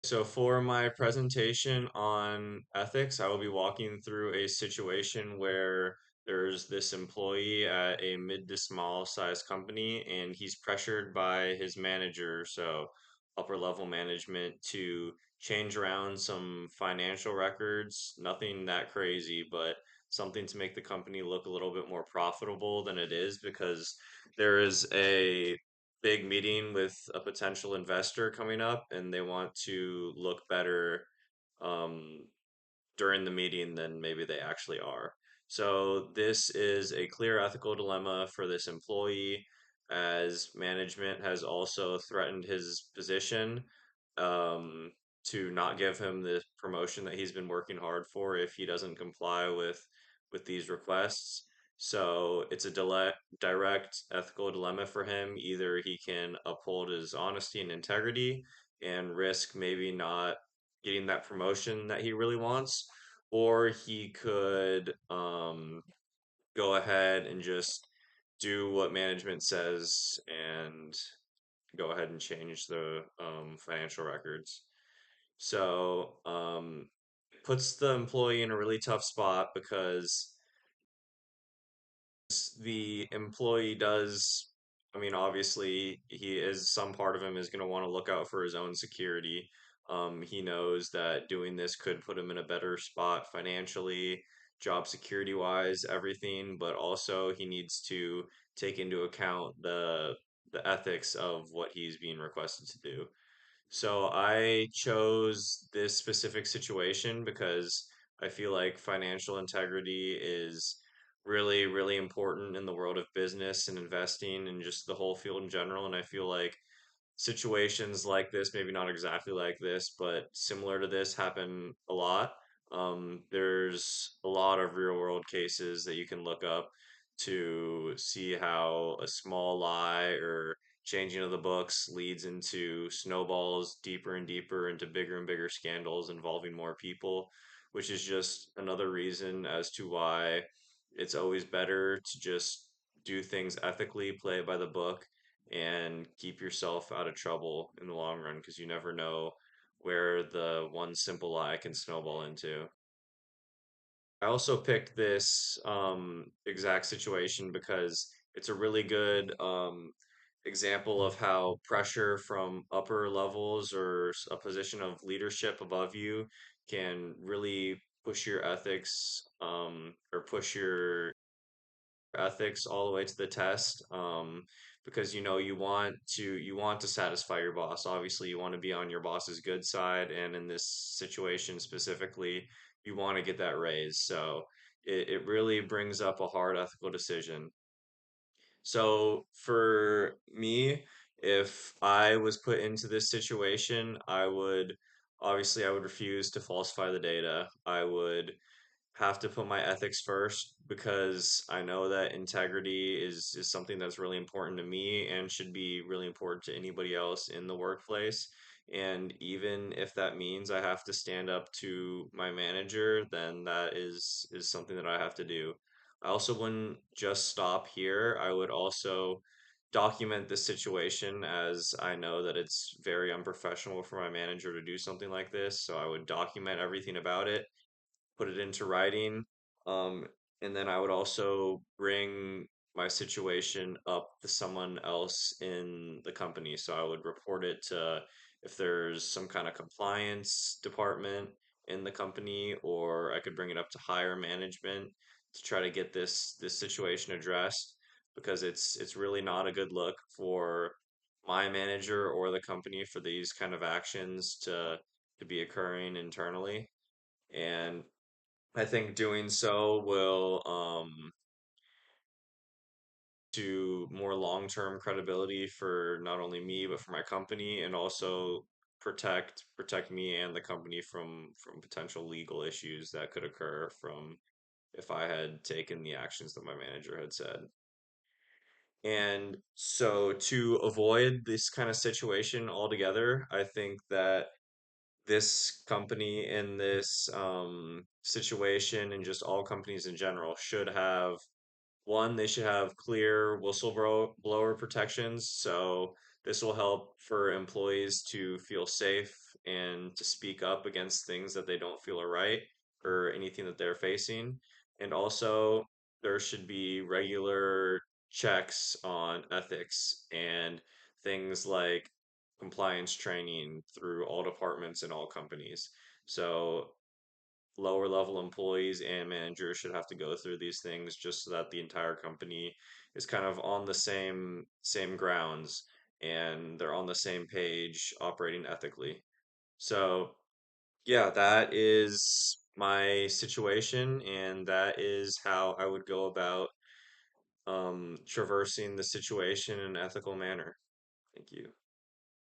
So for my presentation on ethics, I will be walking through a situation where there's this employee at a mid to small size company and he's pressured by his manager, so upper level management, to change around some financial records. Nothing that crazy, but something to make the company look a little bit more profitable than it is because there is a big meeting with a potential investor coming up and they want to look better um, during the meeting than maybe they actually are. So this is a clear ethical dilemma for this employee, as management has also threatened his position um, to not give him the promotion that he's been working hard for if he doesn't comply with these requests. So it's a direct ethical dilemma for him. Either he can uphold his honesty and integrity and risk maybe not getting that promotion that he really wants, or he could go ahead and just do what management says and go ahead and change the financial records. So puts the employee in a really tough spot because the employee does, I mean, obviously, he is some part of him is going to want to look out for his own security. He knows that doing this could put him in a better spot financially, job security wise, everything, but also he needs to take into account the ethics of what he's being requested to do. So I chose this specific situation because I feel like financial integrity is really, really important in the world of business and investing and just the whole field in general. And I feel like situations like this, maybe not exactly like this, but similar to this, happen a lot. There's a lot of real world cases that you can look up to see how a small lie or changing of the books leads into snowballs deeper and deeper into bigger and bigger scandals involving more people, which is just another reason as to why it's always better to just do things ethically, play it by the book, and keep yourself out of trouble in the long run because you never know where the one simple lie can snowball into. I also picked this exact situation because it's a really good example of how pressure from upper levels or a position of leadership above you can really push your ethics or push your ethics all the way to the test, because you want to satisfy your boss. Obviously you want to be on your boss's good side, and in this situation specifically you want to get that raise. So it really brings up a hard ethical decision. So for me, if I was put into this situation, I would refuse to falsify the data. I would have to put my ethics first because I know that integrity is something that's really important to me and should be really important to anybody else in the workplace. And even if that means I have to stand up to my manager, then that is something that I have to do. I also wouldn't just stop here. I would also document the situation, as I know that it's very unprofessional for my manager to do something like this. So I would document everything about it, put it into writing. Um, and then I would also bring my situation up to someone else in the company. So I would report it to, if there's some kind of compliance department in the company, or I could bring it up to higher management to try to get this situation addressed because it's really not a good look for my manager or the company for these kind of actions to be occurring internally. And I think doing so will do more long-term credibility for not only me but for my company, and also protect me and the company from potential legal issues that could occur from if I had taken the actions that my manager had said. And so to avoid this kind of situation altogether, I think that this company in this situation and just all companies in general should have, one, they should have clear whistleblower protections. So this will help for employees to feel safe and to speak up against things that they don't feel are right or anything that they're facing. And also, there should be regular checks on ethics and things like compliance training through all departments and all companies. So lower level employees and managers should have to go through these things just so that the entire company is kind of on the same grounds and they're on the same page operating ethically. So, yeah, that is my situation and that is how I would go about traversing the situation in an ethical manner. Thank you.